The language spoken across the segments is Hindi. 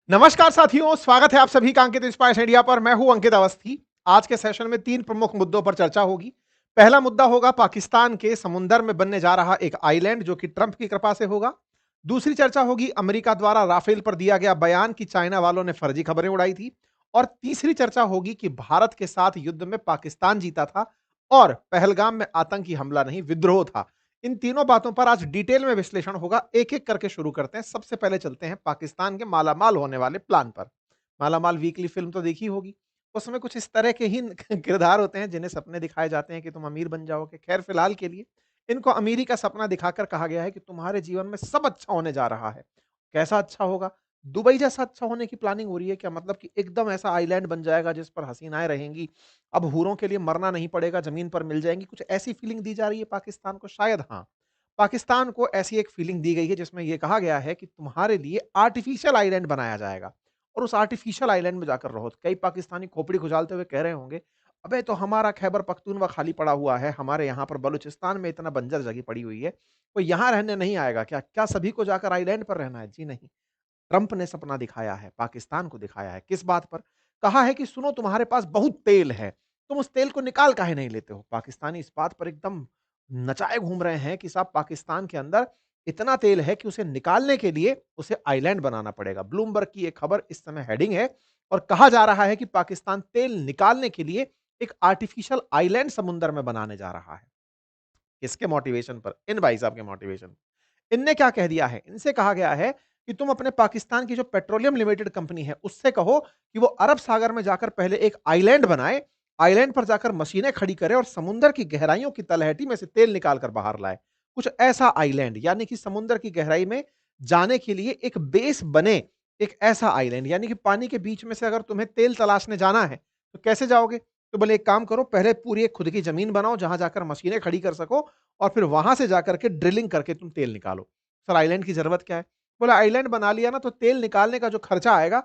नमस्कार साथियों, स्वागत है आप सभी का अंकित इंस्पायर्स इंडिया पर। मैं हूं अंकित अवस्थी। आज के सेशन में 3 प्रमुख मुद्दों पर चर्चा होगी। पहला मुद्दा होगा पाकिस्तान के समुंदर में बनने जा रहा एक आइलैंड जो कि ट्रंप की कृपा से होगा। दूसरी चर्चा होगी अमेरिका द्वारा राफेल पर दिया गया बयान कि चाइना वालों ने फर्जी खबरें उड़ाई थी। और तीसरी चर्चा होगी कि भारत के साथ युद्ध में पाकिस्तान जीता था और पहलगाम में आतंकी हमला नहीं, विद्रोह था। इन तीनों बातों पर आज डिटेल में विश्लेषण होगा। एक-एक करके शुरू करते हैं। सबसे पहले चलते हैं पाकिस्तान के मालामाल होने वाले प्लान पर। मालामाल वीकली फिल्म तो देखी होगी। उसमें कुछ इस तरह के ही किरदार होते हैं जिन्हें सपने दिखाए जाते हैं कि तुम अमीर बन जाओगे। खैर फिलहाल के लिए इनको अमीरी का सपना दिखाकर कहा गया है कि तुम्हारे जीवन में सब अच्छा होने जा रहा है। कैसा अच्छा होगा? दुबई जैसा अच्छा होने की प्लानिंग हो रही है क्या? मतलब कि एकदम ऐसा आइलैंड बन जाएगा जिस पर हसीनाएँ रहेंगी। अब हूरों के लिए मरना नहीं पड़ेगा, ज़मीन पर मिल जाएँगी। कुछ ऐसी फीलिंग दी जा रही है पाकिस्तान को? शायद हाँ। पाकिस्तान को ऐसी एक फीलिंग दी गई है जिसमें ये कहा गया है कि तुम्हारे लिए आर्टिफिशियल आइलैंड बनाया जाएगा और उस आर्टिफिशियल आइलैंड में जाकर रहो। कई पाकिस्तानी खोपड़ी खुजालते हुए कह रहे होंगे, अबे तो हमारा खैबर पख्तूनख्वा खाली पड़ा हुआ है, हमारे यहाँ पर बलूचिस्तान में इतना बंजर जगह पड़ी हुई है, कोई यहाँ रहने नहीं आएगा क्या? क्या सभी को जाकर आइलैंड पर रहना है? जी नहीं। ट्रंप ने सपना दिखाया है, पाकिस्तान को दिखाया है। किस बात पर? कहा है कि सुनो तुम्हारे पास बहुत तेल है, तुम उस तेल को निकाल काहे नहीं लेते हो? पाकिस्तानी इस बात पर एकदम नचाए घूम रहे हैं कि साहब पाकिस्तान के अंदर इतना तेल है कि उसे निकालने के लिए उसे आइलैंड बनाना पड़ेगा। ब्लूमबर्ग की एक खबर इस समय हेडिंग है और कहा जा रहा है कि पाकिस्तान तेल निकालने के लिए एक आर्टिफिशियल आइलैंड समुद्र में बनाने जा रहा है। किसके मोटिवेशन पर? इन भाई साहब के मोटिवेशन। इनने क्या कह दिया है? इनसे कहा गया है कि तुम अपने पाकिस्तान की जो पेट्रोलियम लिमिटेड कंपनी है, उससे कहो कि वो अरब सागर में जाकर पहले एक आइलैंड बनाए, आइलैंड पर जाकर मशीनें खड़ी करे और समुद्र की गहराइयों की तलहटी में से तेल निकाल कर बाहर लाए। कुछ ऐसा आइलैंड यानी कि समुद्र की गहराई में जाने के लिए एक बेस बने, एक ऐसा आइलैंड यानी कि पानी के बीच में से अगर तुम्हें तेल तलाशने जाना है, तो कैसे जाओगे? तो बोले एक काम करो, पहले पूरी एक खुद की ज़मीन बनाओ जहाँ जाकर मशीनें खड़ी कर सको और फिर वहाँ से जाकर के ड्रिलिंग करके तुम तेल निकालो। सर आइलैंड की ज़रूरत क्या है? बोला आइलैंड बना लिया ना तो तेल निकालने का जो खर्चा आएगा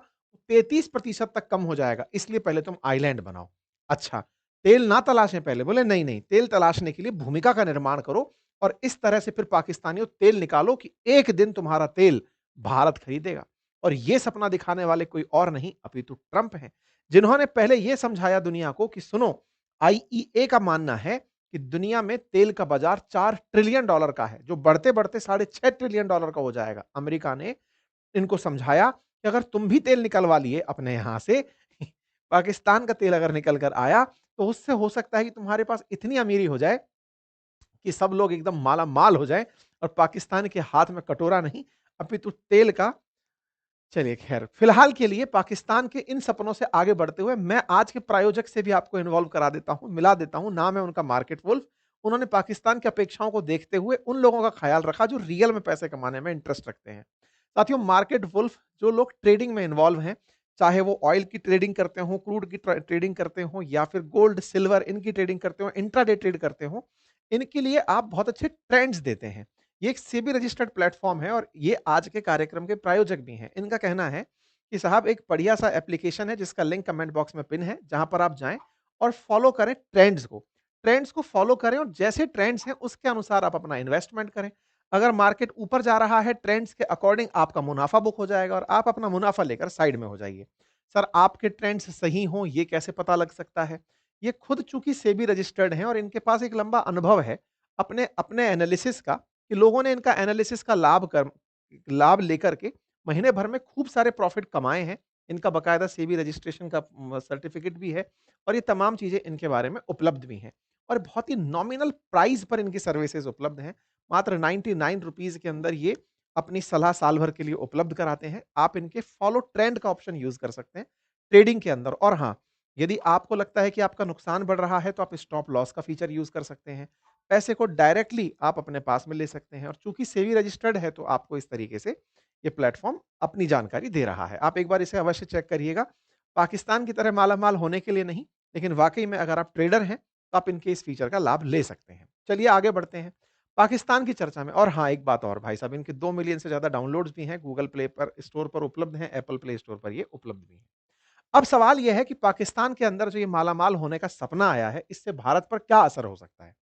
33% तक कम हो जाएगा, इसलिए पहले तुम आइलैंड बनाओ। अच्छा, तेल ना तलाशें पहले? बोले नहीं, नहीं, तेल तलाशने के लिए भूमिका का निर्माण करो और इस तरह से फिर पाकिस्तानियों तेल निकालो कि एक दिन तुम्हारा तेल भारत खरीदेगा। और ये सपना दिखाने वाले कोई और नहीं अपितु ट्रंप हैं, जिन्होंने पहले ये समझाया दुनिया को कि सुनो, आईईए का मानना है कि दुनिया में तेल का बाजार $4 ट्रिलियन का है, जो बढ़ते-बढ़ते $6.5 ट्रिलियन का हो जाएगा। अमेरिका ने इनको समझाया कि अगर तुम भी तेल निकलवा लिए अपने यहाँ से, पाकिस्तान का तेल अगर निकल कर आया, तो उससे हो सकता है कि तुम्हारे पास इतनी अमीरी हो जाए कि सब लोग एकदम माला-माल हो जाएँ और पाकिस्तान के हाथ में कटोरा नहीं, अपितु तेल का। चलिए खैर, फिलहाल के लिए पाकिस्तान के इन सपनों से आगे बढ़ते हुए मैं आज के प्रायोजक से भी आपको इन्वॉल्व करा देता हूँ, मिला देता हूँ। नाम है उनका मार्केट वुल्फ। उन्होंने पाकिस्तान की अपेक्षाओं को देखते हुए उन लोगों का ख़्याल रखा जो रियल में पैसे कमाने में इंटरेस्ट रखते हैं। साथियों, मार्केट वुल्फ जो लोग ट्रेडिंग में इन्वॉल्व हैं, चाहे वो ऑयल की ट्रेडिंग करते हों, क्रूड की ट्रेडिंग करते हों या फिर गोल्ड, सिल्वर इनकी ट्रेडिंग करते हों, इंट्राडे ट्रेड करते हों, इनके लिए आप बहुत अच्छे ट्रेंड्स देते हैं। ये एक सेबी रजिस्टर्ड प्लेटफ़ॉर्म है और ये आज के कार्यक्रम के प्रायोजक भी हैं। इनका कहना है कि साहब एक बढ़िया सा एप्लीकेशन है जिसका लिंक कमेंट बॉक्स में पिन है, जहाँ पर आप जाएँ और फ़ॉलो करें ट्रेंड्स को। ट्रेंड्स को फ़ॉलो करें और जैसे ट्रेंड्स हैं उसके अनुसार आप अपना इन्वेस्टमेंट करें। अगर मार्केट ऊपर जा रहा है ट्रेंड्स के अकॉर्डिंग आपका मुनाफ़ा बुक हो जाएगा और आप अपना मुनाफ़ा लेकर साइड में हो जाइए। सर आपके ट्रेंड्स सही हों ये कैसे पता लग सकता है? ये खुद चूँकि सेबी रजिस्टर्ड हैं और इनके पास एक लंबा अनुभव है अपने अपने एनालिसिस का, कि लोगों ने इनका एनालिसिस का लाभ लेकर के महीने भर में खूब सारे प्रॉफ़िट कमाए हैं। इनका बाकायदा सेबी रजिस्ट्रेशन का सर्टिफ़िकेट भी है और ये तमाम चीज़ें इनके बारे में उपलब्ध भी हैं और बहुत ही नॉमिनल प्राइस पर इनकी सर्विसेज़ उपलब्ध हैं। मात्र ₹99 के अंदर ये अपनी सलाह साल भर के लिए उपलब्ध कराते हैं। आप इनके फ़ॉलो ट्रेंड का ऑप्शन यूज़ कर सकते हैं ट्रेडिंग के अंदर। और हाँ, यदि आपको लगता है कि आपका नुकसान बढ़ रहा है तो आप स्टॉप लॉस का फ़ीचर यूज़ कर सकते हैं। पैसे को डायरेक्टली आप अपने पास में ले सकते हैं और चूँकि सेबी रजिस्टर्ड है तो आपको इस तरीके से ये प्लेटफ़ॉर्म अपनी जानकारी दे रहा है। आप एक बार इसे अवश्य चेक करिएगा। पाकिस्तान की तरह माला-माल होने के लिए नहीं, लेकिन वाक़ई में अगर आप ट्रेडर हैं, तो आप इनके इस फ़ीचर का लाभ ले सकते हैं। चलिए आगे बढ़ते हैं। पाकिस्तान की चर्चा में और हाँ, एक बात और भाई साहब, इनके 2 मिलियन से ज़्यादा डाउनलोड्स भी हैं, गूगल प्ले पर स्टोर पर उपलब्ध हैं, एप्पल प्ले स्टोर पर ये उपलब्ध भी हैं। अब सवाल ये है कि पाकिस्तान के अंदर जो ये माला-माल होने का सपना आया है, इससे भारत पर क्या असर हो सकता है?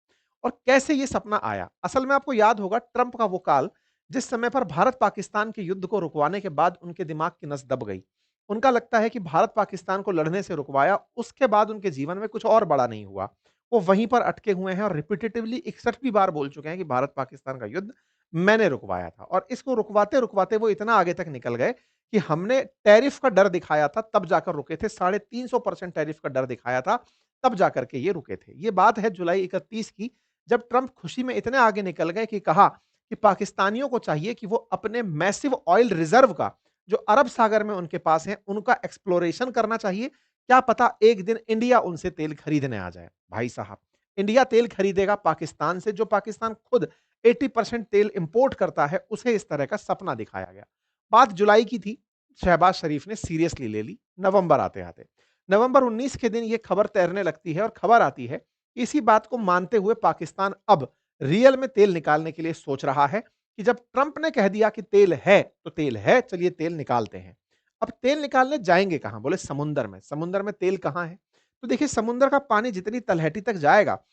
और कैसे ये सपना आया? असल में आपको याद होगा ट्रंप का वो काल जिस समय पर भारत पाकिस्तान के युद्ध को रुकवाने के बाद उनके दिमाग की नस दब गई। उनका लगता है कि भारत पाकिस्तान को लड़ने से रुकवाया, उसके बाद उनके जीवन में कुछ और बड़ा नहीं हुआ। वो वहीं पर अटके हुए हैं और रिपीटेटिवली 61वीं बार बोल चुके हैं कि भारत पाकिस्तान का युद्ध मैंने रुकवाया था, और इसको रुकवाते-रुकवाते वो इतना आगे तक निकल गए कि हमने टैरिफ का डर दिखाया था, तब जाकर रुके थे। 350% टैरिफ का डर दिखाया था, तब जाकर के ये रुके थे। ये बात है जुलाई 31 की, जब ट्रंप खुशी में इतने आगे निकल गए कि कहा कि पाकिस्तानियों को चाहिए कि वो अपने मैसिव ऑयल रिजर्व का, जो अरब सागर में उनके पास है, उनका एक्सप्लोरेशन करना चाहिए। क्या पता एक दिन इंडिया उनसे तेल खरीदने आ जाए। भाई साहब, इंडिया तेल खरीदेगा पाकिस्तान से, जो पाकिस्तान खुद 80% तेल इंपोर्ट करता है, उसे इस तरह का सपना दिखाया गया। बात जुलाई की थी, शहबाज शरीफ ने सीरियसली ले ली। नवंबर आते-आते, नवंबर 19 के दिन ये खबर तैरने लगती है और खबर आती है, इसी बात को मानते हुए पाकिस्तान अब रियल में तेल निकालने के लिए सोच रहा है कि जब ट्रंप ने कह दिया कि तेल है, तो तेल है, चलिए तेल निकालते हैं। अब तेल निकालने जाएँगे कहाँ? बोले समुंदर में। समुंदर में तेल कहाँ है? तो देखिए, समुद्र का पानी जितनी तलहटी तक जाएगा,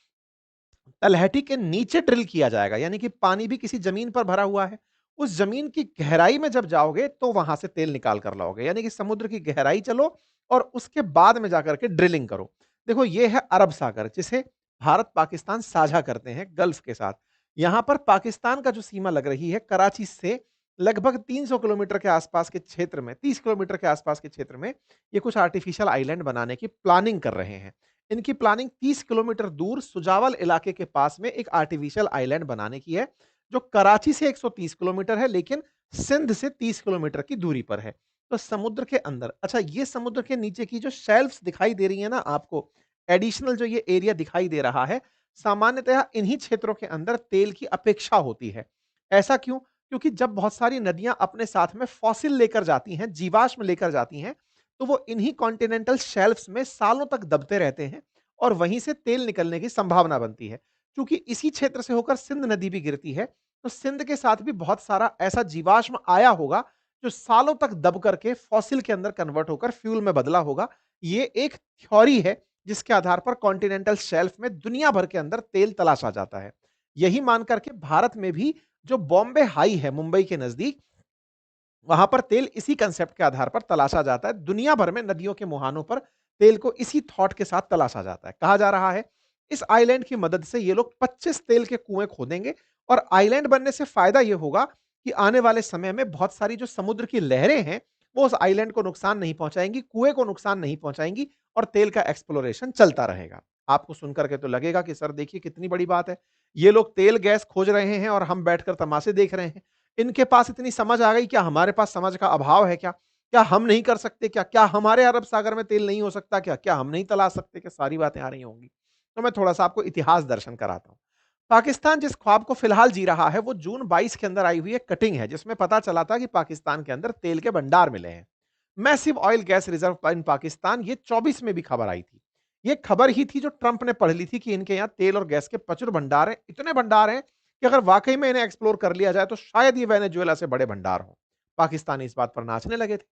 तलहटी के नीचे ड्रिल किया जाएगा, यानी कि पानी भी किसी जमीन पर भरा हुआ है। उस जमीन की गहराई में जब जाओगे तो वहां से तेल निकाल कर लाओगे, यानी कि समुद्र की गहराई चलो और उसके बाद में जाकर के ड्रिलिंग करो। देखो, ये है अरब सागर, जिसे भारत पाकिस्तान साझा करते हैं गल्फ के साथ। यहां पर पाकिस्तान का जो सीमा लग रही है, कराची से लगभग 300 किलोमीटर के आसपास के क्षेत्र में, 30 किलोमीटर के आसपास के क्षेत्र में ये कुछ आर्टिफिशियल आइलैंड बनाने की प्लानिंग कर रहे हैं। इनकी प्लानिंग 30 किलोमीटर दूर सुजावल इलाके के पास में एक आर्टिफिशियल आइलैंड बनाने की है, जो कराची से 130 किलोमीटर है, लेकिन सिंध से 30 किलोमीटर की दूरी पर है। तो समुद्र के अंदर, अच्छा, ये समुद्र के नीचे की जो शेल्फ्स दिखाई दे रही है ना आपको, एडिशनल जो ये एरिया दिखाई दे रहा है, सामान्यतः इन्हीं क्षेत्रों के अंदर तेल की अपेक्षा होती है। ऐसा क्यों? क्योंकि जब बहुत सारी नदियां अपने साथ में फॉसिल लेकर जाती हैं, जीवाश्म लेकर जाती हैं, तो वो इन्हीं कॉन्टिनेंटल शेल्फ्स में सालों तक दबते रहते हैं और वहीं से तेल निकलने की संभावना बनती है। क्योंकि इसी क्षेत्र से होकर सिंध नदी भी गिरती है, तो सिंध के साथ भी बहुत सारा ऐसा जीवाश्म आया होगा, जो सालों तक दब करके फॉसिल के अंदर कन्वर्ट होकर फ्यूल में बदला होगा। ये एक थ्योरी है, जिसके आधार पर कॉन्टिनेंटल शेल्फ में दुनिया भर के अंदर तेल तलाशा जाता है। यही मान करके भारत में भी जो बॉम्बे हाई है, मुंबई के नजदीक, वहां पर तेल इसी कंसेप्ट के आधार पर तलाशा जाता है। दुनिया भर में नदियों के मुहानों पर तेल को इसी थॉट के साथ तलाशा जाता है। कहा जा रहा है, इस आइलैंड की मदद से ये लोग 25 तेल के कुएं खोदेंगे, और आइलैंड बनने से फायदा ये होगा कि आने वाले समय में बहुत सारी जो समुद्र की लहरें हैं, वो उस आइलैंड को नुकसान नहीं पहुंचाएंगी, कुएं को नुकसान नहीं पहुंचाएंगी, और तेल का एक्सप्लोरेशन चलता रहेगा। आपको सुनकर के तो लगेगा कि सर देखिए कितनी बड़ी बात है, ये लोग तेल गैस खोज रहे हैं और हम बैठकर तमाशे देख रहे हैं। इनके पास इतनी समझ आ गई, क्या हमारे पास समझ का अभाव है क्या? क्या हम नहीं कर सकते क्या? क्या हमारे अरब सागर में तेल नहीं हो सकता क्या? क्या हम नहीं तलाश सकते क्या? सारी बातें आ रही होंगी। तो मैं थोड़ा-सा आपको इतिहास दर्शन कराता हूँ। पाकिस्तान जिस ख्वाब को फिलहाल जी रहा है, वो जून 22 के अंदर आई हुई एक कटिंग है, जिसमें पता चला था कि पाकिस्तान के अंदर तेल के भंडार मिले हैं। Massive oil gas reserve in Pakistan, ये 24 में भी खबर आई थी। ये खबर ही थी जो ट्रंप ने पढ़ ली थी कि इनके यहाँ तेल और गैस के प्रचुर भंडार हैं, इतने भंडार हैं कि अगर वाकई में इन्हें एक्सप्लोर कर लिया जाए तो शायद ये वेनेजुएला से बड़े भंडार हों। पाकिस्तानी इस बात पर नाचने लगे थे।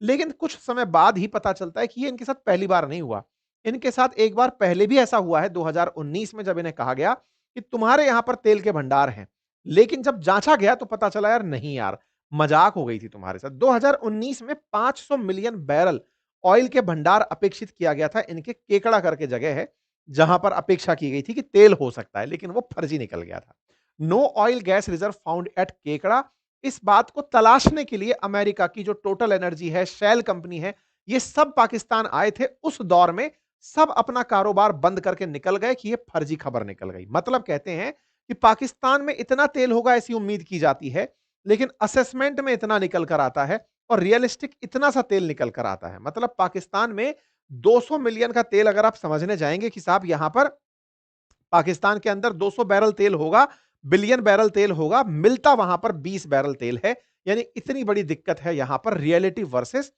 लेकिन कुछ समय बाद ही पता चलता है कि ये इनके साथ पहली बार नहीं हुआ। इनके साथ एक बार पहले भी ऐसा हुआ है 2019 में, जब इन्हें कहा गया कि तुम्हारे यहां पर तेल के भंडार हैं। लेकिन जब जांचा गया तो पता चला यार नहीं यार, मजाक हो गई थी तुम्हारे साथ। 2019 में 500 मिलियन बैरल ऑयल के भंडार अपेक्षित किया गया था। इनके केकड़ा करके जगह है, जहां पर अपेक्षा की गई थी कि तेल हो सकता है, लेकिन वो फर्जी निकल गया था। No oil gas reserve found at केकड़ा। इस बात को तलाशने के लिए अमेरिका की जो टोटल एनर्जी है, शेल कंपनी है, ये सब पाकिस्तान आए थे उस दौर में। सब अपना कारोबार बंद करके निकल गए कि ये फर्जी खबर निकल गई। मतलब कहते हैं कि पाकिस्तान में इतना तेल होगा ऐसी उम्मीद की जाती है, लेकिन असेसमेंट में इतना निकल कर आता है और रियलिस्टिक इतना सा तेल निकल कर आता है। मतलब पाकिस्तान में 200 मिलियन का तेल, अगर आप समझने जाएंगे कि साहब यहां पर पाकिस्तान के अंदर 200 बैरल तेल होगा, बिलियन बैरल तेल होगा, मिलता वहां पर 20 बैरल तेल है। यानी इतनी बड़ी दिक्कत है यहां पर रियलिटी वर्सेस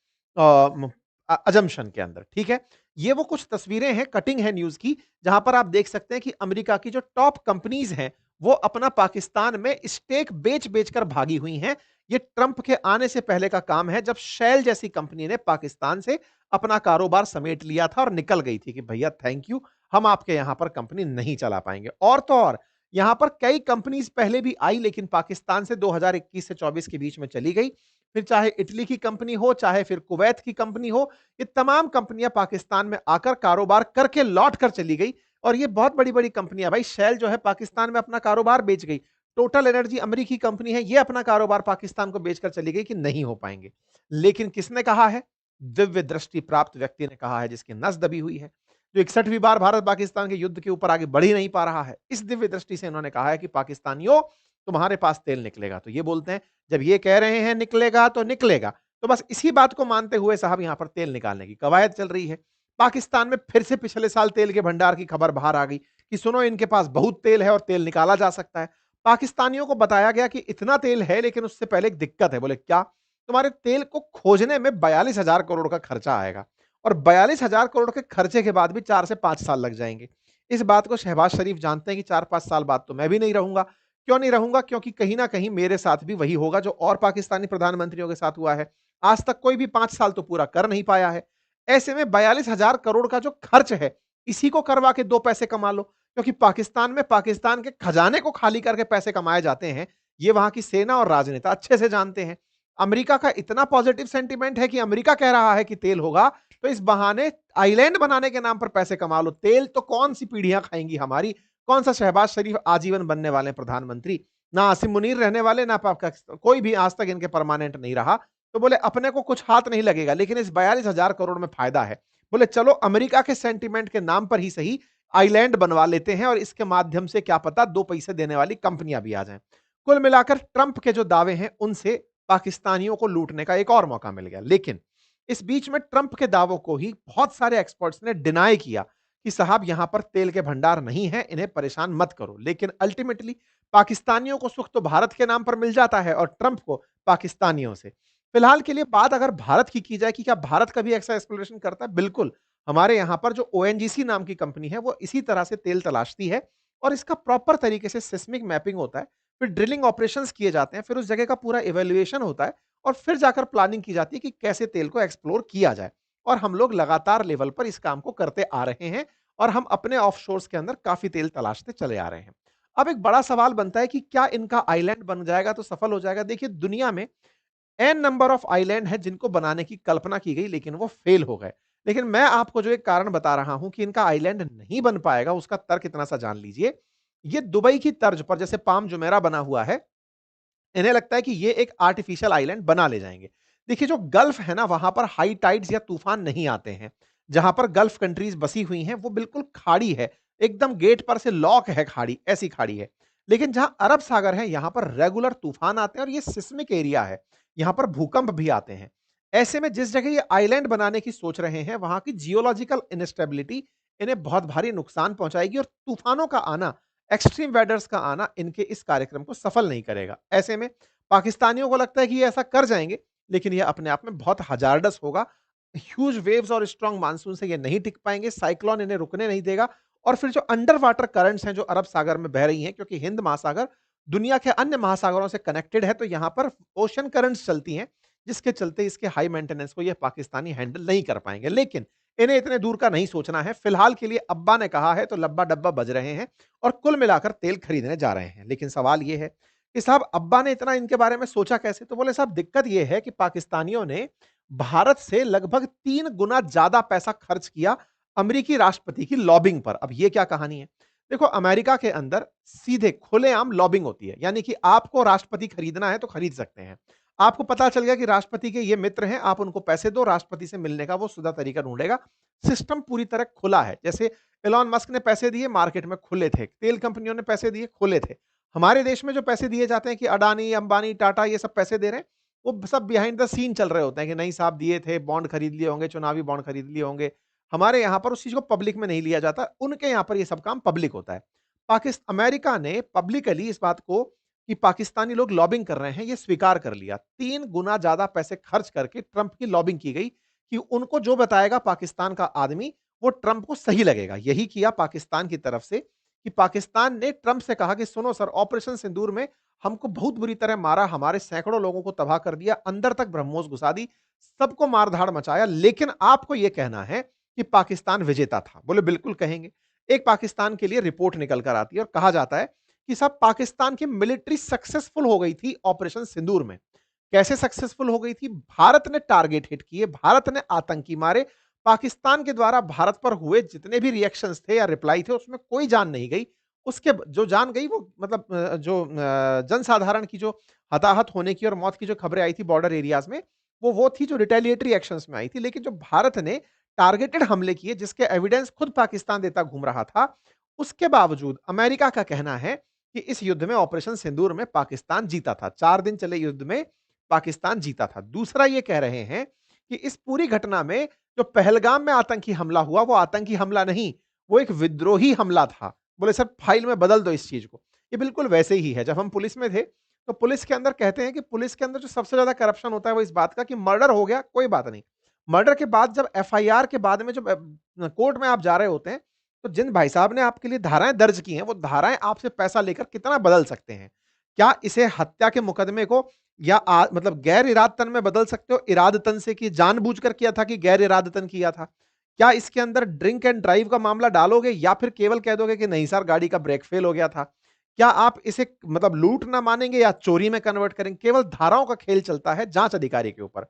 अजम्पशन के अंदर। ठीक है, ये वो कुछ तस्वीरें हैं, कटिंग है न्यूज की, जहां पर आप देख सकते हैं कि अमेरिका की जो टॉप कंपनीज हैं, वो अपना पाकिस्तान में स्टेक बेच बेच कर भागी हुई हैं। ये ट्रंप के आने से पहले का काम है, जब शेल जैसी कंपनी ने पाकिस्तान से अपना कारोबार समेट लिया था और निकल गई थी कि भैया थैंक यू, हम आपके यहां पर कंपनी नहीं चला पाएंगे। और तो और, यहां पर कई कंपनीज पहले भी आई, लेकिन पाकिस्तान से 2021 से 24 के बीच में चली गई। फिर चाहे इटली की कंपनी हो, चाहे फिर कुवैत की कंपनी हो, ये तमाम कंपनियां पाकिस्तान में आकर कारोबार करके लौट कर चली गई। और ये बहुत बड़ी-बड़ी कंपनियां, भाई शेल जो है पाकिस्तान में अपना कारोबार बेच गई। टोटल एनर्जी अमेरिकी कंपनी है, ये अपना कारोबार पाकिस्तान को बेचकर चली गई कि नहीं हो पाएंगे। लेकिन किसने कहा है? दिव्य दृष्टि प्राप्त व्यक्ति ने कहा है, जिसकी नस दबी हुई है, जो 61वीं बार भारत पाकिस्तान के युद्ध के ऊपर आगे बढ़ ही नहीं पा रहा है। इस दिव्य दृष्टि से इन्होंने कहा है कि पाकिस्तानियों, तुम्हारे पास तेल निकलेगा। तो ये बोलते हैं, जब ये कह रहे हैं निकलेगा तो निकलेगा, तो बस इसी बात को मानते हुए साहब यहां पर तेल निकालने की कवायद चल रही है। पाकिस्तान में फिर से पिछले साल तेल के भंडार की खबर बाहर आ गई कि सुनो, इनके पास बहुत तेल है और तेल निकाला जा सकता है। पाकिस्तानियों को बताया गया कि इतना तेल है, लेकिन उससे पहले एक दिक्कत है। बोले क्या? तुम्हारे तेल को खोजने में 42,000 करोड़ का खर्चा आएगा, और 42,000 करोड़ के खर्चे के बाद भी 4 से 5 साल लग जाएंगे। इस बात को शहबाज शरीफ जानते हैं कि 4-5 साल बाद तो मैं भी नहीं रहूंगा। क्यों नहीं रहूंगा? क्योंकि कहीं ना कहीं मेरे साथ भी वही होगा जो और पाकिस्तानी प्रधानमंत्रियों के साथ हुआ है। आज तक कोई भी 5 साल तो पूरा कर नहीं पाया है। ऐसे में 42,000 करोड़ का जो खर्च है, इसी को करवा के 2 पैसे कमा लो। क्योंकि पाकिस्तान में पाकिस्तान के खजाने को खाली करके पैसे कमाए जाते हैं, ये वहां की सेना और राजनेता अच्छे से जानते हैं। अमेरिका का इतना पॉजिटिव सेंटीमेंट है कि अमेरिका कह रहा है कि तेल होगा, तो इस बहाने आइलैंड बनाने के नाम पर पैसे कमा लो। तेल तो कौन सी पीढ़ियां खाएंगी हमारी? कौन सा शहबाज शरीफ आजीवन बनने वाले प्रधानमंत्री? ना आसिम मुनीर रहने वाले, ना कोई भी आज तक इनके परमानेंट नहीं रहा। तो बोले अपने को कुछ हाथ नहीं लगेगा, लेकिन इस 42,000 करोड़ में फायदा है। बोले चलो अमेरिका के सेंटीमेंट के नाम पर ही सही आइलैंड बनवा लेते हैं, और इसके माध्यम से क्या पता 2 पैसे देने वाली कंपनियां भी आ जाएं। कुल मिलाकर ट्रंप के जो दावे हैं, उनसे पाकिस्तानियों को लूटने का एक और मौका मिल गया। लेकिन इस बीच में ट्रंप के दावों को ही बहुत सारे एक्सपर्ट्स ने डिनाई किया कि साहब यहां पर तेल के भंडार नहीं है, इन्हें परेशान मत करो। लेकिन अल्टीमेटली पाकिस्तानियों को सुख तो भारत के नाम पर मिल जाता है, और ट्रंप को पाकिस्तानियों से। फिलहाल के लिए बात अगर भारत की जाए कि क्या भारत कभी ऐसा एक्सप्लोरेशन करता है, बिल्कुल। हमारे यहां पर जो ओएनजीसी नाम की कंपनी है, वो इसी तरह से तेल तलाशती है, और इसका प्रॉपर तरीके से सिस्मिक मैपिंग होता है। फिर ड्रिलिंग ऑपरेशंस किए जाते हैं, फिर उस जगह का पूरा इवैल्यूएशन होता है, और फिर जाकर प्लानिंग की जाती है कि कैसे तेल को एक्सप्लोर किया जाए। और हम लोग लगातार लेवल पर इस काम को करते आ रहे हैं, और हम अपने ऑफशोर्स के अंदर काफी तेल तलाशते चले आ रहे हैं। अब एक बड़ा सवाल बनता है कि क्या इनका आइलैंड बन जाएगा तो सफल हो जाएगा? देखिए, दुनिया में एन नंबर ऑफ आइलैंड है जिनको बनाने की कल्पना की गई, लेकिन वो फेल हो गए। लेकिन मैं आपको जो एक कारण बता रहा हूं कि इनका आइलैंड नहीं बन पाएगा, उसका तर्क इतना सा जान लीजिए। ये दुबई की तर्ज पर जैसे पाम जुमेरा बना हुआ है, इन्हें लगता है कि ये एक आर्टिफिशियल आइलैंड बना ले जाएंगे। देखिए, जो गल्फ है ना, वहां पर हाई टाइड्स या तूफान नहीं आते हैं। जहां पर गल्फ कंट्रीज बसी हुई हैं, वो बिल्कुल खाड़ी है, एकदम गेट पर से लॉक है खाड़ी, ऐसी खाड़ी है। लेकिन जहां अरब सागर है, यहां पर रेगुलर तूफान आते हैं, और ये सिस्मिक एरिया है, यहां पर भूकंप भी आते हैं। ऐसे में जिस जगह ये आइलैंड बनाने की सोच रहे हैं, वहां की जियोलॉजिकल इनस्टेबिलिटी इन्हें बहुत भारी नुकसान पहुंचाएगी, और तूफानों का आना, एक्सट्रीम वेदर्स का आना इनके इस कार्यक्रम को सफल नहीं करेगा। ऐसे में पाकिस्तानियों को लगता है कि ये ऐसा कर जाएंगे, लेकिन ये अपने आप में बहुत हजारडस होगा। ह्यूज वेव्स और स्ट्रांग मानसून से ये नहीं टिक पाएंगे, साइक्लोन इन्हें रुकने नहीं देगा। और फिर जो अंडर वाटर करंट्स हैं जो अरब सागर में बह रही हैं, क्योंकि हिंद महासागर दुनिया के अन्य महासागरों से कनेक्टेड है, तो यहां पर ओशन करंट्स चलती हैं, जिसके चलते इसके हाई मेंटेनेंस को ये पाकिस्तानी हैंडल नहीं कर पाएंगे। लेकिन इन्हें इतने दूर का नहीं सोचना है। फिलहाल के लिए अब्बा ने कहा है तो लब्बा डब्बा बज रहे हैं, और कुल मिलाकर तेल खरीदने जा रहे हैं। लेकिन सवाल यह है कि साहब अब्बा ने इतना इनके बारे में सोचा कैसे? तो बोले साहब, दिक्कत यह है कि पाकिस्तानियों ने भारत से लगभग 3 गुना ज्यादा पैसा खर्च किया अमेरिकी राष्ट्रपति की लॉबिंग पर। अब यह क्या कहानी है? देखो, अमेरिका के अंदर सीधे खुलेआम लॉबिंग होती है, यानी कि आपको राष्ट्रपति खरीदना है तो खरीद सकते हैं। आपको पता चल गया कि राष्ट्रपति के ये मित्र हैं, आप उनको पैसे दो, राष्ट्रपति से मिलने का वो सुधा तरीका ढूंढेगा। सिस्टम पूरी तरह खुला है। जैसे एलॉन मस्क ने पैसे दिए, मार्केट में खुले थे। तेल कंपनियों ने पैसे दिए, खुले थे। हमारे देश में जो पैसे दिए जाते हैं कि अडानी, अंबानी, टाटा ये सब पैसे दे रहे हैं, वो सब बिहाइंड द सीन चल रहे होते हैं कि नहीं साहब दिए थे, बॉन्ड खरीद लिए होंगे, चुनावी बॉन्ड खरीद लिए होंगे। हमारे यहाँ पर उस चीज को पब्लिक में नहीं लिया जाता, उनके यहाँ पर ये सब काम पब्लिक होता है। पाकिस्तान अमेरिका ने पब्लिकली इस बात को कि पाकिस्तानी लोग लॉबिंग कर रहे हैं, ये स्वीकार कर लिया। 3 गुना ज्यादा पैसे खर्च करके ट्रंप की लॉबिंग की गई कि उनको जो बताएगा पाकिस्तान का आदमी, वो ट्रंप को सही लगेगा। यही किया पाकिस्तान की तरफ से कि पाकिस्तान ने ट्रंप से कहा कि सुनो सर, ऑपरेशन सिंदूर में हमको बहुत बुरी तरह मारा, हमारे सैकड़ों लोगों को तबाह कर दिया, अंदर तक ब्रह्मोस घुसा दी, सबको मारधाड़ मचाया, लेकिन आपको यह कहना है कि पाकिस्तान विजेता था। बोले बिल्कुल कहेंगे। एक पाकिस्तान के लिए रिपोर्ट निकल कर आती है और कहा जाता है कि साहब पाकिस्तान की मिलिट्री सक्सेसफुल हो गई थी ऑपरेशन सिंदूर में। कैसे सक्सेसफुल हो गई थी? भारत ने टारगेट हिट किए, भारत ने आतंकी मारे, पाकिस्तान के द्वारा भारत पर हुए जितने भी रिएक्शंस थे या रिप्लाई थे उसमें कोई जान नहीं गई। उसके जो जान गई वो मतलब जनसाधारण की जो हताहत होने की और मौत की जो खबरें आई थी बॉर्डर एरियाज में, वो थी जो रिटेलिएटरी एक्शंस में आई थी। लेकिन जो भारत ने टारगेटेड हमले किए जिसके एविडेंस खुद पाकिस्तान देता घूम रहा था, उसके बावजूद अमेरिका का कहना है कि इस युद्ध में ऑपरेशन सिंदूर में पाकिस्तान जीता था। 4 दिन चले युद्ध में पाकिस्तान जीता था। दूसरा ये कह रहे हैं कि इस पूरी घटना में जो पहलगाम में आतंकी हमला हुआ, वो आतंकी हमला नहीं, वो एक विद्रोही हमला था। बोले सर फाइल में बदल दो इस चीज को। ये बिल्कुल वैसे ही है। जब हम पुलिस में थे, तो पुलिस के अंदर कहते हैं कि पुलिस के अंदर जो सबसे ज्यादा करप्शन होता है वो इस बात का कि मर्डर हो गया, कोई बात नहीं। मर्डर के बाद जब एफआईआर के बाद में जब कोर्ट में आप जा रहे होते हैं, तो जिन भाई साहब ने आपके लिए धाराएं दर्ज की हैं, वो धाराएं आपसे पैसा लेकर कितना बदल सकते हैं। क्या इसे हत्या के मुकदमे को या मतलब गैर इरादतन में बदल सकते हो, इरादतन से कि जानबूझकर किया था कि गैर इरादतन किया था? क्या इसके अंदर ड्रिंक एंड ड्राइव का मामला डालोगे या फिर केवल कह दोगे कि नहीं सर गाड़ी का ब्रेक फेल हो गया था? क्या आप इसे मतलब लूट ना मानेंगे या चोरी में कन्वर्ट करेंगे? केवल धाराओं का खेल चलता है जांच अधिकारी के ऊपर।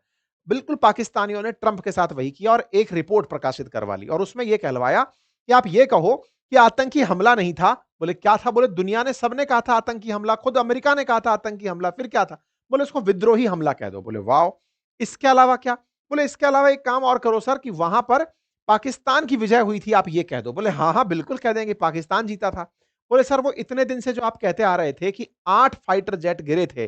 बिल्कुल पाकिस्तानियों ने ट्रंप के साथ वही किया और एक रिपोर्ट प्रकाशित करवा ली और उसमें यह कहलवाया कि आप ये कहो कि आतंकी हमला नहीं था। बोले क्या था? बोले दुनिया ने सबने कहा था आतंकी हमला, खुद अमेरिका ने कहा था आतंकी हमला, फिर क्या था? बोले उसको विद्रोही हमला कह दो। बोले वाओ, इसके अलावा क्या? बोले इसके अलावा एक काम और करो सर कि वहां पर पाकिस्तान की विजय हुई थी, आप ये कह दो। बोले हाँ हाँ बिल्कुल कह देंगे, पाकिस्तान जीता था। बोले सर वो इतने दिन से जो आप कहते आ रहे थे कि 8 फाइटर जेट गिरे थे,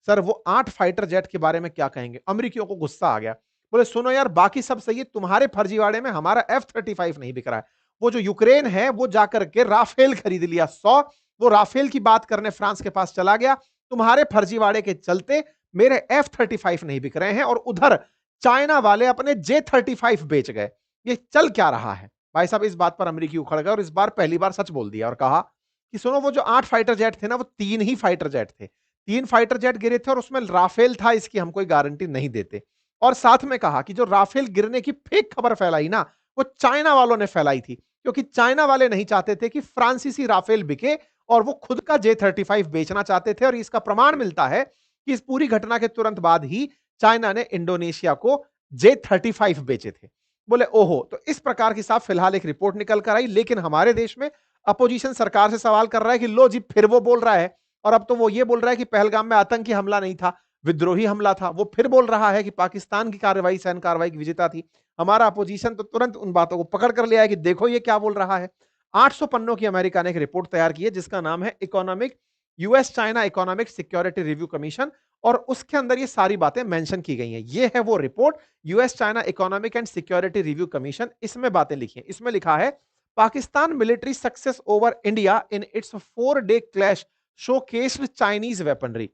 सर वो 8 फाइटर जेट के बारे में क्या कहेंगे? अमेरिकियों को गुस्सा आ गया। बोले सुनो यार बाकी सब सही है, तुम्हारे फर्जीवाड़े में हमारा F-35 नहीं बिक रहा है। वो जो यूक्रेन है वो जाकर के राफेल खरीद लिया 100, वो राफेल की बात करने फ्रांस के पास चला गया। तुम्हारे फर्जीवाड़े के चलते मेरे F-35 नहीं बिक रहे हैं और उधर चाइना वाले अपने J-35 बेच गए। ये चल क्या रहा है? भाई साहब इस बात पर अमेरिकी उखड़ गए और इस बार पहली बार सच बोल दिया और कहा कि सुनो वो जो 8 फाइटर जेट थे ना, वो 3 ही फाइटर जेट थे। 3 फाइटर जेट गिरे थे और उसमें राफेल था, इसकी हम कोई गारंटी नहीं देते। और साथ में कहा कि जो राफेल गिरने की फेक खबर फैलाई ना, वो चाइना वालों ने फैलाई थी, क्योंकि चाइना वाले नहीं चाहते थे कि फ्रांसीसी राफेल बिके और वो खुद का J-35 बेचना चाहते थे। और इसका प्रमाण मिलता है कि इस पूरी घटना के तुरंत बाद ही चाइना ने इंडोनेशिया को J-35 बेचे थे। बोले ओहो, तो इस प्रकार की साहब फिलहाल एक रिपोर्ट निकल कर आई। लेकिन हमारे देश में अपोजिशन सरकार से सवाल कर रहा है कि लो जी फिर वो बोल रहा है, और अब तो वो ये बोल रहा है कि पहलगाम में आतंकी हमला नहीं था, विद्रोही हमला था। वो फिर बोल रहा है कि पाकिस्तान की कार्रवाई सैन्य कार्रवाई की विजेता थी। हमारा अपोजिशन तो तुरंत उन बातों को पकड़ कर ले आया कि देखो ये क्या बोल रहा है। 800 पन्नों की अमेरिका ने एक रिपोर्ट तैयार की है जिसका नाम है economic US China economic security review commission, और उसके अंदर ये सारी बातें मेंशन की गई हैं। ये है वो report, US China economic and security review commission. इसमें बातें लिखी हैं। इसमें लिखा है Pakistan military success over India in its 4-डे clash showcased Chinese weaponry.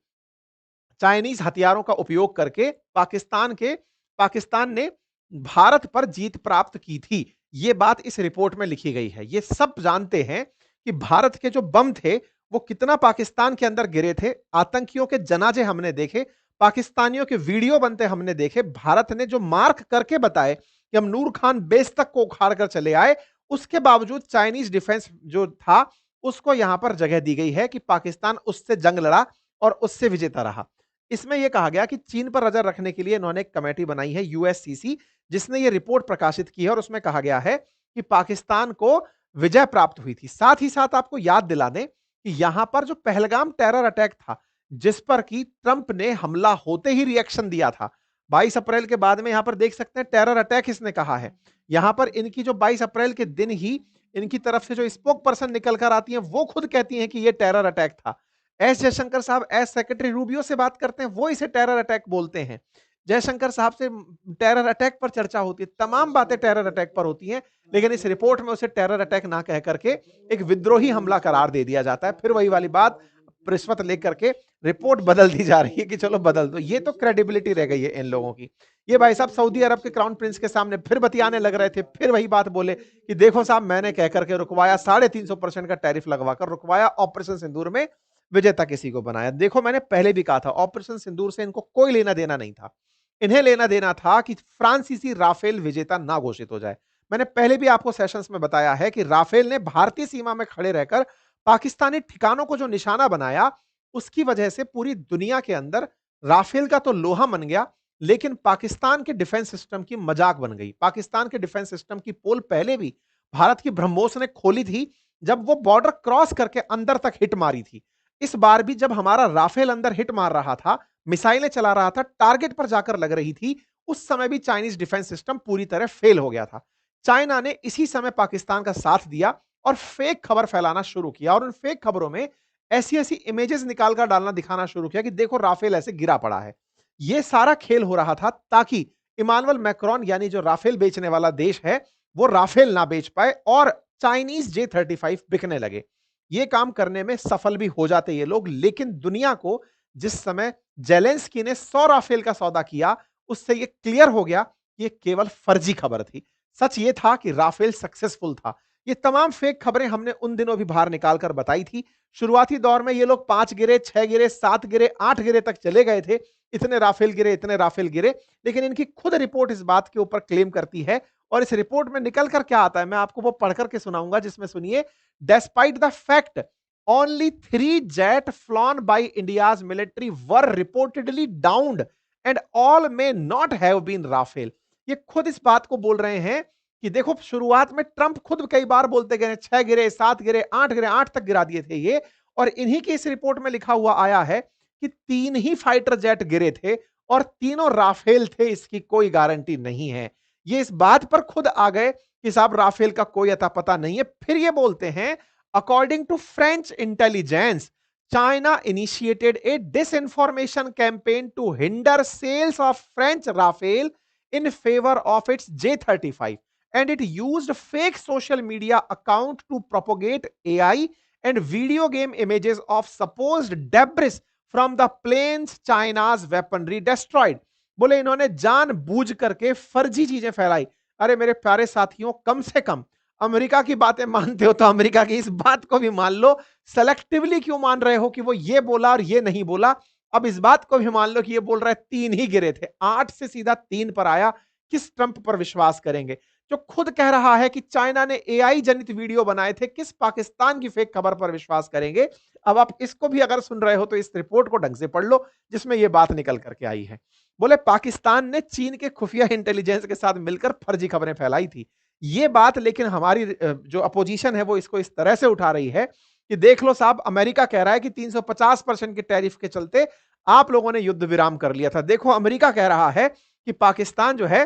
Chinese हथियारों का उपयोग करके पाकिस्तान ने भारत पर जीत प्राप्त की थी। यह बात इस रिपोर्ट में लिखी गई है। ये सब जानते हैं कि भारत के जो बम थे वो कितना पाकिस्तान के अंदर गिरे थे। आतंकियों के जनाजे हमने देखे, पाकिस्तानियों के वीडियो बनते हमने देखे। भारत ने जो मार्क करके बताए कि हम नूर खान बेस तक को उखाड़ कर चले आए, उसके बावजूद चाइनीज डिफेंस जो था उसको यहां पर जगह दी गई है कि पाकिस्तान उससे जंग लड़ा और उससे विजेता रहा। इसमें यह कहा गया कि चीन पर नजर रखने के लिए इन्होंने एक कमेटी बनाई है यूएससीसी, जिसने यह रिपोर्ट प्रकाशित की है और उसमें कहा गया है कि पाकिस्तान को विजय प्राप्त हुई थी। साथ ही साथ आपको याद दिला दें कि यहां पर जो पहलगाम टेरर अटैक था, जिस पर कि ट्रंप ने हमला होते ही रिएक्शन दिया था, 22 अप्रैल के बाद में यहां पर देख सकते हैं टेरर अटैक इसने कहा है। यहां पर इनकी जो 22 अप्रैल के दिन ही इनकी तरफ से जो स्पोक पर्सन निकल कर आती हैं वो खुद कहती हैं कि यह टेरर अटैक था। एस जयशंकर साहब एस सेक्रेटरी रूबियो से बात करते हैं, वो इसे टेरर अटैक बोलते हैं। जयशंकर साहब से टेरर अटैक पर चर्चा होती है, तमाम बातें टेरर अटैक पर होती हैं, लेकिन इस रिपोर्ट में उसे टेरर अटैक ना कह करके एक विद्रोही हमला करार दे दिया जाता है। फिर वही वाली बात रिश्वत लेकर के रिपोर्ट बदल दी जा रही है कि चलो बदल दो। ये तो क्रेडिबिलिटी रह गई है इन लोगों की। ये भाई साहब सऊदी अरब के क्राउन प्रिंस के सामने फिर बतियाने लग रहे थे, फिर वही बात बोले कि देखो साहब मैंने कह करके रुकवाया, 350% का टैरिफ लगवाकर रुकवाया, ऑपरेशन सिंदूर में विजेता किसी को बनाया। देखो मैंने पहले भी कहा था ऑपरेशन सिंदूर से इनको कोई लेना देना नहीं था। इन्हें लेना देना था कि फ्रांसीसी राफेल विजेता ना घोषित हो जाए। मैंने पहले भी आपको सेशंस में बताया है कि राफेल ने भारतीय सीमा में खड़े रहकर पाकिस्तानी ठिकानों को जो निशाना बनाया, उसकी वजह से पूरी दुनिया के अंदर राफेल का तो लोहा मन गया, लेकिन पाकिस्तान के डिफेंस सिस्टम की मजाक बन गई। पाकिस्तान के डिफेंस सिस्टम की पोल पहले भी भारत की ब्रह्मोस ने खोली थी, जब वो बॉर्डर क्रॉस करके अंदर तक हिट मारी थी। इस बार भी जब हमारा राफेल अंदर हिट मार रहा था, मिसाइलें चला रहा था, टारगेट पर जाकर लग रही थी, उस समय भी चाइनीज डिफेंस सिस्टम पूरी तरह फेल हो गया था। चाइना ने इसी समय पाकिस्तान का साथ दिया और फेक खबर फैलाना शुरू किया, और उन फेक खबरों में ऐसी ऐसी इमेजेस निकालकर डालना, दिखाना शुरू किया कि देखो राफेल ऐसे गिरा पड़ा है। ये सारा खेल हो रहा था ताकि इमानुअल मैक्रोन, यानी जो राफेल बेचने वाला देश है, वो राफेल ना बेच पाए और चाइनीज J-35 बिकने लगे। ये काम करने में सफल भी हो जाते ये लोग, लेकिन दुनिया को जिस समय जेलेंस्की ने 100 राफेल का सौदा किया, उससे ये क्लियर हो गया कि ये केवल फर्जी खबर थी। सच ये था कि राफेल सक्सेसफुल था। ये तमाम फेक खबरें हमने उन दिनों भी बाहर निकाल कर बताई थी। शुरुआती दौर में ये लोग 5 गिरे, 6 गिरे, 7 गिरे, 8 गिरे तक चले गए थे। इतने राफेल गिरे, इतने राफेल गिरे, लेकिन इनकी खुद रिपोर्ट इस बात के ऊपर क्लेम करती है, और इस रिपोर्ट में निकल कर क्या आता है, मैं आपको वो पढ़ करके सुनाऊंगा, जिसमें सुनिए, despite the fact only 3 jet flown by India's military were reportedly downed and all may not have been Rafale। ये खुद इस बात को बोल रहे हैं कि देखो, शुरुआत में ट्रंप खुद कई बार बोलते गए, 6 गिरे, 7 गिरे, 8 गिरे, 8 तक गिरा दिए थे ये, और इन्हीं की इस रिपोर्ट में लिखा हुआ आया है कि 3 ही फाइटर जेट गिरे थे और तीनों राफेल थे, इसकी कोई गारंटी नहीं है। ये इस बात पर खुद आ गए कि साहब राफेल का कोई अता पता नहीं है। फिर ये बोलते हैं, according to French intelligence, China initiated a disinformation campaign to hinder sales of French Rafale in favor of its J-35, and it used fake social media account to propagate AI and video game images of supposed debris from the planes China's weaponry destroyed। बोले इन्होंने जानबूझ करके फर्जी चीजें फैलाई। अरे मेरे प्यारे साथियों, कम से कम अमेरिका की बातें मानते हो तो अमेरिका की इस बात को भी मान लो। सेलेक्टिवली क्यों मान रहे हो कि वो ये बोला और ये नहीं बोला? अब इस बात को भी मान लो कि ये बोल रहा है 3 ही गिरे थे, 8 से सीधा 3 पर आया। किस ट्रंप पर विश्वास करेंगे जो खुद कह रहा है कि चाइना ने एआई जनित वीडियो बनाए थे? किस पाकिस्तान की फेक खबर पर विश्वास करेंगे? अब आप इसको भी अगर सुन रहे हो तो इस रिपोर्ट को ढंग से पढ़ लो, जिसमें यह बात निकल करके आई है। बोले पाकिस्तान ने चीन के खुफिया इंटेलिजेंस के साथ मिलकर फर्जी खबरें फैलाई थी। ये बात लेकिन हमारी जो अपोजिशन है वो इसको इस तरह से उठा रही है कि देख लो साहब, अमेरिका कह रहा है कि 350% के टैरिफ के चलते आप लोगों ने युद्ध विराम कर लिया था। देखो अमेरिका कह रहा है कि पाकिस्तान जो है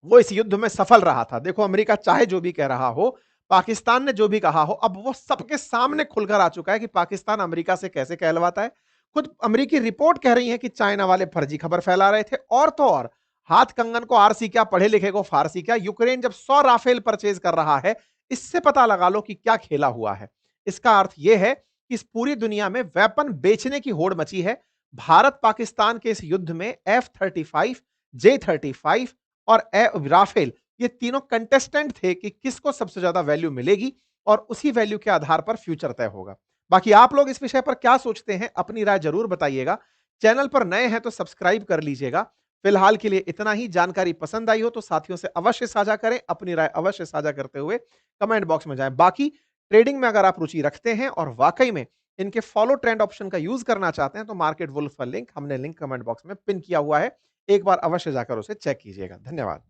वो इस युद्ध में सफल रहा था। देखो अमेरिका चाहे जो भी कह रहा हो, पाकिस्तान ने जो भी कहा हो, अब वो सबके सामने खुलकर आ चुका है कि पाकिस्तान अमेरिका से कैसे कहलवाता है। खुद अमेरिकी रिपोर्ट कह रही है कि चाइना वाले फर्जी खबर फैला रहे थे, और तो और हाथ कंगन को आरसी क्या, पढ़े लिखे को फारसी क्या। यूक्रेन जब 100 राफेल परचेज कर रहा है, इससे पता लगा लो कि क्या खेला हुआ है। इसका अर्थ यह है कि इस पूरी दुनिया में वेपन बेचने की होड़ मची है। भारत पाकिस्तान के इस युद्ध में F-35, J-35 और राफेल, ये तीनों कंटेस्टेंट थे कि किसको सबसे ज्यादा वैल्यू मिलेगी, और उसी वैल्यू के आधार पर फ्यूचर तय होगा। बाकी आप लोग इस विषय पर क्या सोचते हैं, अपनी राय जरूर बताइएगा। चैनल पर नए हैं तो सब्सक्राइब कर लीजिएगा। फिलहाल के लिए इतना ही। जानकारी पसंद आई हो तो साथियों से अवश्य साझा करें, अपनी राय अवश्य साझा करते हुए कमेंट बॉक्स में जाएं। बाकी ट्रेडिंग में अगर आप रुचि रखते हैं और वाकई में इनके फॉलो ट्रेंड ऑप्शन का यूज करना चाहते हैं तो मार्केट वुल्फ का लिंक, हमने लिंक कमेंट बॉक्स में पिन किया हुआ है, एक बार अवश्य जाकर उसे चेक कीजिएगा। धन्यवाद।